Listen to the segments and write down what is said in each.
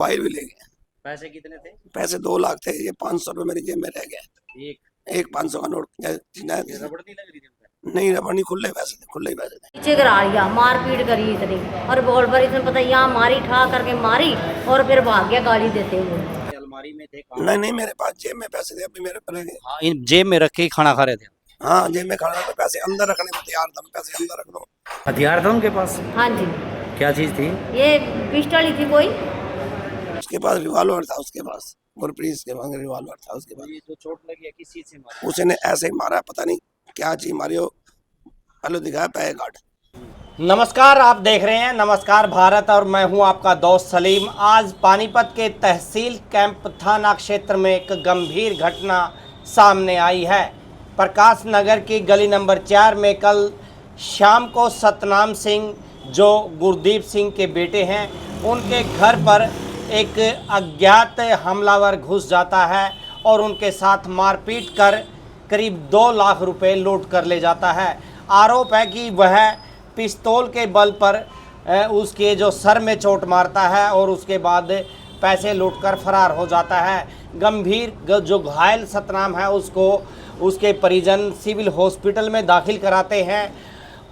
Mobile भी ले गए। पैसे कितने थे? पैसे 2 लाख थे। ये 500 रुपये मेरी जेब में रह गए। एक एक 500 का नोट ये रबड़ नहीं लग रही थी उनपे? नहीं, रबड़ नहीं, खुले पैसे थे, खुले ही पैसे थे। पीछे गिरा दिया, मारपीट करी इतनी, और रिवॉल्वर इसने पता यहाँ मारी, ठा करके मारी और फिर भाग गया गाली देते हुए। अलमारी में थे? कहाँ? नहीं नहीं, मेरे पास जेब में पैसे थे, अभी मेरे पर रह गए। हाँ, इन जेब में रख के ही खाना खा रहे थे? हाँ, जेब में खाना था, पैसे अंदर रखने को तैयार था, पैसे अंदर रख दो। हथियार था उनके पास? हाँ जी, क्या चीज थी? ये पिस्टल ही थी कोई। उसके पास रिवॉल्वर था, उसके पास गुरप्रीत के पास रिवॉल्वर था उसके पास। ये जो चोट लगी है किस चीज से मारा? उसने ऐसे ही मारा, पता नहीं क्या चीज मारी हो। हेलो दिखाया पैसे काट। नमस्कार, आप देख रहे हैं नमस्कार भारत और मैं हूं आपका दोस्त सलीम। आज पानीपत के तहसील कैंप थाना क्षेत्र में एक गंभीर घटना सामने आई है। प्रकाश नगर की गली नंबर 4 में कल शाम को सतनाम सिंह, जो गुरदीप सिंह के बेटे हैं, उनके घर पर एक अज्ञात हमलावर घुस जाता है और उनके साथ मारपीट कर करीब 2 लाख रुपए लूट कर ले जाता है। आरोप है कि वह पिस्तौल के बल पर उसके जो सर में चोट मारता है और उसके बाद पैसे लूटकर फरार हो जाता है। गंभीर जो घायल सतनाम है उसको उसके परिजन सिविल हॉस्पिटल में दाखिल कराते हैं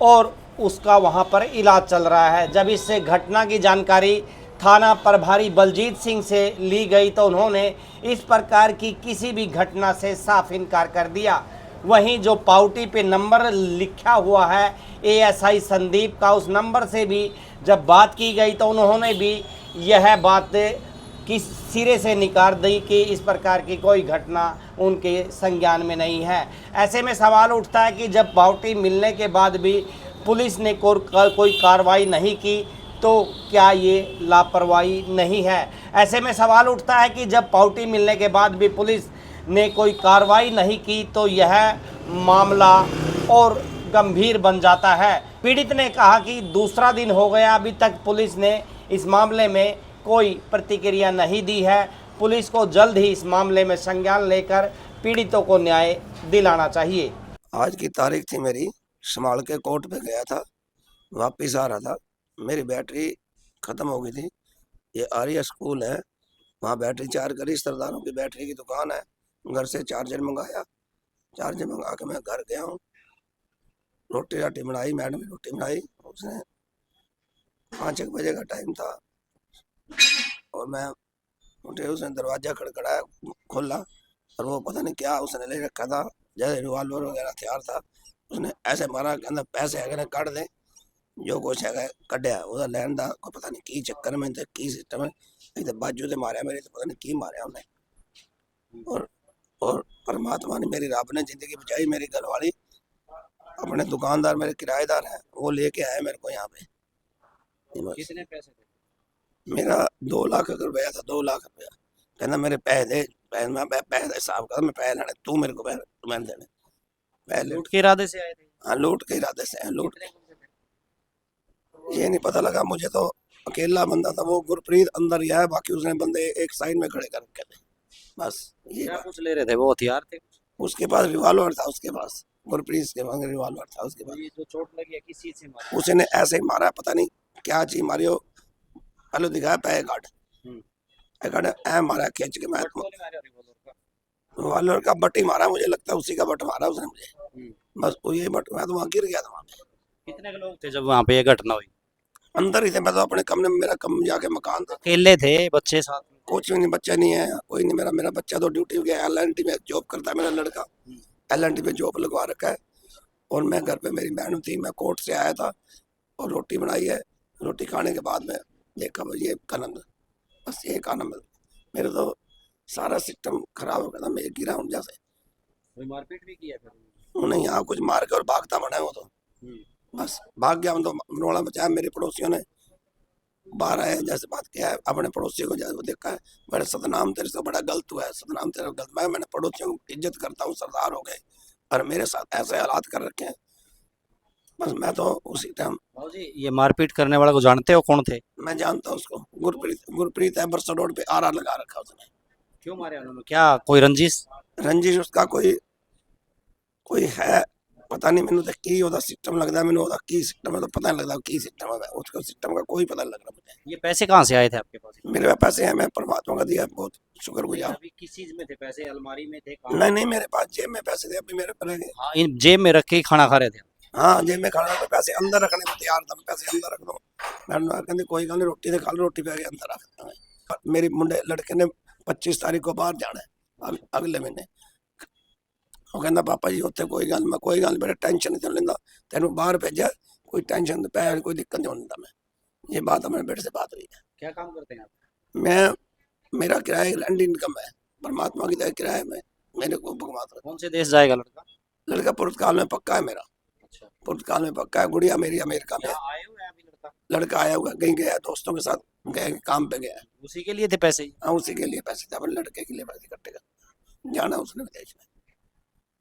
और उसका वहां पर इलाज चल रहा है। जब इस घटना की जानकारी थाना प्रभारी बलजीत सिंह से ली गई तो उन्होंने इस प्रकार की किसी भी घटना से साफ इनकार कर दिया। वहीं जो पावती पे नंबर लिखा हुआ है एएसआई संदीप का, उस नंबर से भी जब बात की गई तो उन्होंने भी यह बात किस सिरे से निकाल दी कि इस प्रकार की कोई घटना उनके संज्ञान में नहीं है। ऐसे में सवाल उठता है कि जब पावती मिलने के बाद भी पुलिस ने कोई कार्रवाई नहीं की तो क्या ये लापरवाही नहीं है? ऐसे में सवाल उठता है कि जब पावती मिलने के बाद भी पुलिस ने कोई कार्रवाई नहीं की तो यह मामला और गंभीर बन जाता है। पीड़ित ने कहा कि दूसरा दिन हो गया, अभी तक पुलिस ने इस मामले में कोई प्रतिक्रिया नहीं दी है। पुलिस को जल्द ही इस मामले में संज्ञान लेकर पीड़ितों को न्याय दिलाना चाहिए। आज की तारीख थी मेरी, संभाल के कोर्ट पे गया था, वापिस आ रहा था, मेरी बैटरी खत्म हो गई थी। ये आर्या स्कूल है, वहाँ बैटरी चार्ज करी, सरदारों की बैटरी की दुकान है, घर से चार्जर मंगाया, चार्जर मंगा के मैं घर गया हूँ। रोटी राटी बनाई, मैडम ने रोटी बनाई, उसने 5-1 बजे का टाइम था और मैं उठे, उसने दरवाजा खड़खड़ाया, खोला और वो पता नहीं क्या उसने ले रखा था, जैसे रिवॉल्वर वगैरह हथियार था। उसने ऐसे मारा कि अंदर पैसे अगर काट दे, जो कुछ है कढ़िया वो लैन दा को पता नहीं की चक्कर में थे, की सिस्टम है, नहीं तो बाजू से मारे मेरे, तो पता नहीं की मारे उन्हें। और परमात्मा ने, मेरी रब ने जिंदगी बचाई। मेरी घरवाली, अपने दुकानदार मेरे किराएदार हैं, वो लेके आए मेरे को यहाँ पे। कितने पैसे थे? मेरा 2 लाख रुपया था, 2 लाख रुपया। कहना मेरे पैसे दे, पैसे हिसाब कर, मैं पैसे लेने, तू मेरे को पैसे तुम्हें देने, पैसे लूट के इरादे से आए थे? हाँ, लूट के इरादे से हैं, लूट। कितने गुंडे थे? ये नहीं पता लगा मुझे, तो अकेला बंदा था वो गुरप्रीत, अंदर ही है, बाकी उसने बंदे एक साइड में खड़े कर रखे थे, बस ये क्या बात। कुछ ले रहे थे? वो हथियार थे? उसके पास रिवॉल्वर था, उसके पास गुरप्रीत के पास रिवॉल्वर था उसके पास। ये जो चोट लगी है किस चीज से मारा? उसने ऐसे ही मारा, पता नहीं क्या चीज मारी हो। हेलो दिखाया पैसे काट, ऐ मारा खींच के। मैं रिवॉल्वर का बट ही मारा, मुझे लगता है उसी का बट मारा उसने मुझे, बस वो ये बट। मैं तो वहाँ गिर गया था वहाँ पे। कितने लोग थे जब वहाँ पे ये घटना हुई? अंदर ही थे, मैं तो अपने कमरे में, मेरा कम जाके मकान था। अकेले थे? बच्चे साथ में? कुछ भी नहीं, बच्चा नहीं है, कोई नहीं। मेरा बच्चा तो ड्यूटी गया, LNT में जॉब करता है मेरा लड़का, LNT में जॉब लगवा रखा है। और मैं घर पे, मेरी बहन थी, मैं कोर्ट से आया था और रोटी बनाई है। रोटी खाने के बाद में देखा ये आनंद, बस ये आनंद। मेरे तो सारा सिस्टम खराब हो गया था, मैं गिरा हूँ जैसे। कोई मारपीट भी किया फिर? उन्हें यहाँ कुछ मार के और भागता बना वो तो, बस भाग गया। हम तो रोड़ा बचाया, मेरे पड़ोसियों ने बाहर आए, जैसे बात किया है अपने पड़ोसियों को, जैसे वो देखा है मेरे, सतनाम तेरे से बड़ा गलत हुआ है, सतनाम तेरा गलत। मैंने पड़ोसियों को इज्जत करता हूँ, सरदार हो गए और मेरे साथ ऐसे हालात कर रखे हैं, बस मैं तो उसी टाइम। जी, ये मारपीट करने वाला को जानते हो कौन थे? मैं जानता हूँ उसको, गुरप्रीत है, बरसा रोड पे आर लगा रखा उसने। क्यों मारे उन्होंने? क्या कोई रंजिश? रंजिश उसका कोई कोई है, पता नहीं मैंने तो की ਉਹਦਾ सिस्टम लगता है, मैंने ਉਹਦਾ की सिस्टम है तो पता नहीं लगता की सिस्टम है, उसका सिस्टम का कोई पता नहीं लग रहा मुझे। ये पैसे कहाँ से आए थे आपके पास? मेरे पास पैसे हैं, मैं परमात्मा का दिया, बहुत शुक्रगुजार। अभी किस चीज में थे पैसे? अलमारी में थे? नहीं नहीं, मेरे पास जेब में पैसे थे, अभी मेरे पर है। हाँ, इन जेब में रख के ही खाना खा रहे थे? हाँ, जेब में खाना, पैसे अंदर रखने में तैयार था, पैसे अंदर रख दो। मैडम कहते कोई गल नहीं, रोटी तो खा लो, रोटी पे अंदर रख देंगे। मेरी मुंडे लड़के ने 25 तारीख को बाहर जाना है, अगले महीने। वो कहता पापा जी उत्थे कोई गल, मैं कोई गल बेटा टेंशन नहीं लेंदा, तेन बाहर भेजा, कोई टेंशन पैसे कोई दिक्कत नहीं होने मैं। ये बात हमारे बेटे से बात हुई है। क्या काम करते हैं आप? मैं मेरा किराया रेंट इनकम है, परमात्मा की दया किराए में मेरे को भगवान। कौन से देश जाएगा लड़का? लड़का पुर्तगाल में पक्का है मेरा, अच्छा, पुर्तगाल में पक्का है। गुड़िया मेरी अमेरिका में। यहाँ आए हुए हैं अभी लड़का? लड़का आया हुआ कहीं गया, दोस्तों के साथ गया, काम पे गया। उसी के लिए थे पैसे? हाँ, उसी के लिए पैसे थे, अपने लड़के के लिए पैसे इकट्ठे कर जाना उसने विदेश में।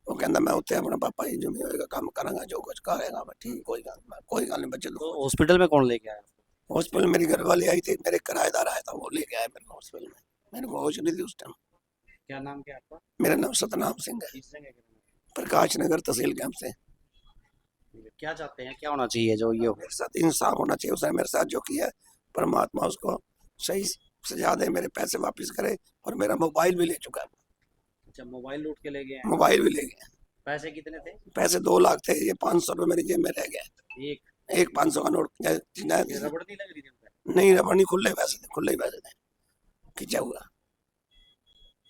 वो कहता मैं उत्थे अपना पापा जी जो भी होएगा काम करांगा, जो कुछ करेगा मैं ठीक, कोई गल नहीं बच्चे। तो हॉस्पिटल में कौन लेके आया? हॉस्पिटल मेरी घरवाली आई थी, मेरे किराएदार आया था, वो लेके आया मेरे को हॉस्पिटल में। मेरे को होश नहीं थी उस टाइम। क्या नाम क्या आपका? मेरा नाम सतनाम सिंह है, किस जगह के? प्रकाश नगर तहसील कैंप से। क्या चाहते हैं, क्या होना चाहिए जो ये हो? मेरे साथ इंसाफ होना चाहिए, उसने मेरे साथ जो किया है, परमात्मा उसको सही सजा दे, मेरे पैसे वापस करे। और मेरा मोबाइल भी ले चुका है। अच्छा, मोबाइल लूट के ले गए हैं? मोबाइल भी ले गया। पैसे कितने थे? पैसे 2 लाख थे, ये 500 रुपये मेरी जेब में रह गया। एक 500 का नोट ये रबड़ नहीं लग रही थी उनपे? नहीं, रबड़ नहीं, खुले पैसे थे, खुले ही पैसे थे, खींचा हुआ।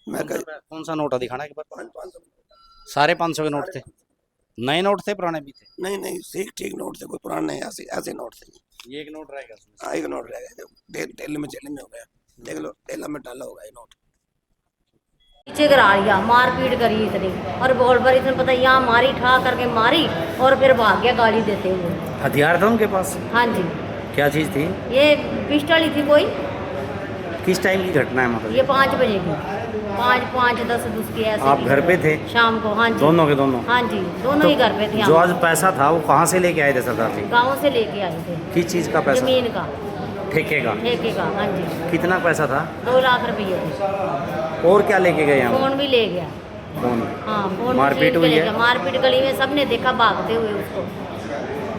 मैं कौन सा नोट है दिखाना एक बार? 500 सारे 500 के नोट थे? नए नोट थे पुराने भी थे? नहीं नहीं, ठीक नोट थे, कोई पुराने नहीं, ऐसे ऐसे नोट थे। ये एक नोट रहेगा उसमें? हाँ, एक नोट रह गया, तेल में चेले में हो गया, देख लो तेल में डाला होगा ये नोट। पीछे गिरा लिया, मार पीट करी इतनी, और रिवॉल्वर इतने पता यहाँ मारी, ठा करके मारी और फिर भाग गया गाली देते हुए। हथियार था उनके पास? हाँ जी। क्या चीज़ थी? ये पिस्टल ही थी कोई। किस टाइम की घटना है मतलब? ये 5 बजे की, 5:10 की ऐसे। आप घर पे थे शाम को? हाँ जी। दोनों के दोनों? हाँ जी, दोनों ही घर पे थे। जो आज पैसा था वो कहाँ से लेके आए थे सरदार जी? गाँव से लेके आए थे। किस चीज़ का पैसा? जमीन का, ठेके का? ठेके का। हाँ जी। कितना पैसा था? 2 लाख रुपये थे। और क्या लेके गए यहाँ? फोन भी ले गया। फोन? हाँ, फोन मारपीट छीन के हुई ले है? गया। मारपीट गली में सबने देखा भागते हुए उसको।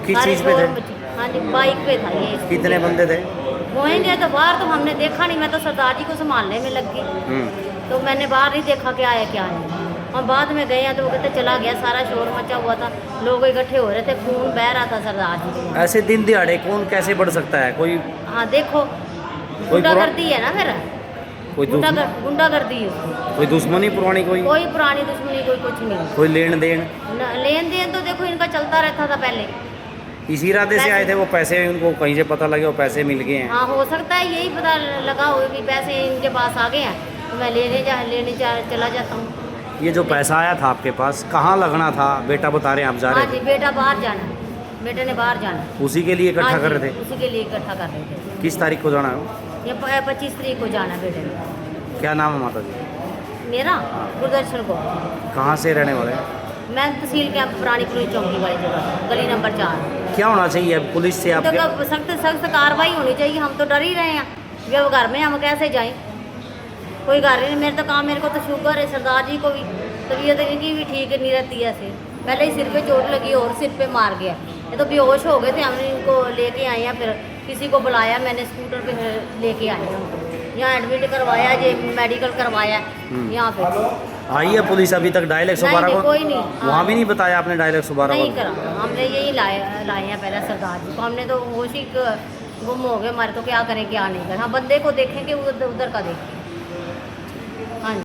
किस सारे चीज़ पे शोर थे? मची। हाँ जी, बाइक पे था ये। कितने बंदे थे? होएंगे तो बाहर तो हमने देखा नहीं, मैं तो सरदार जी को संभालने में लग गई, तो मैंने बाहर नहीं देखा क्या है क्या नहीं। और बाद में गए हैं तो वो कहते चला गया, सारा शोर मचा हुआ था, लोग इकट्ठे हो रहे थे, खून बह रहा था सरदार जी के। ऐसे दिन दिहाड़े कौन कैसे बढ़ सकता है? कोई हाँ देखो, गुंडागर्दी है ना, फिर कोई गुंडागर्दी है उसकी। कोई दुश्मनी पुरानी? कोई पुरानी दुश्मनी कोई कुछ नहीं। कोई लेन देन? लेन देन तो देखो इनका चलता रहता था पहले। इसी इरादे से आए थे वो पैसे? उनको कहीं से पता लगे वो पैसे मिल गए हैं? हाँ, हो सकता है यही पता लगा हो कि पैसे इनके पास आ गए हैं, तो मैं लेने चला जाता हूँ। ये जो पैसा आया था आपके पास कहाँ लगना था? बेटा बता रहे हैं आप जा हाँ रहे जी, थे? बेटा बाहर जाना, बेटे ने बाहर जाना। उसी के लिए इकट्ठा हाँ कर जी, रहे थे? उसी के लिए इकट्ठा कर रहे थे। किस तारीख को जाना है? ये 25 तारीख को जाना बेटे ने। क्या नाम है माता जी? मेरा गुरदर्शन को। कहाँ से रहने वाले हैं? मैं तहसील कैंप पुरानी पुलिस चौकी वाली जगह, गली नंबर 4। क्या होना चाहिए अब पुलिस से? आप तो सख्त कार्रवाई होनी चाहिए। हम तो डर ही रहे हैं, जब घर में हम कैसे जाएं? कोई घर नहीं, मेरे तो काम, मेरे को तो शुगर है, सरदार जी को भी तबीयत इनकी भी ठीक नहीं रहती है। ऐसे पहले ही सिर पे चोट लगी और सिर पे मार गया, ये तो बेहोश हो गए थे। हमने इनको लेके आए हैं, फिर किसी को बुलाया, मैंने स्कूटर पे लेके आए हैं, यहाँ एडमिट करवाया, ये मेडिकल करवाया यहाँ पे। आई है पुलिस अभी तक? डायल 112 को कोई नहीं, वहाँ भी नहीं बताया आपने? डायल 112 नहीं करा, हमने यही लाए हैं पहले सरदार जी को। हमने तो होश ही गुम हो गए हमारे, तो क्या करें क्या नहीं करें। हाँ, बंदे को देखेंगे, उधर का देखें। हाँ।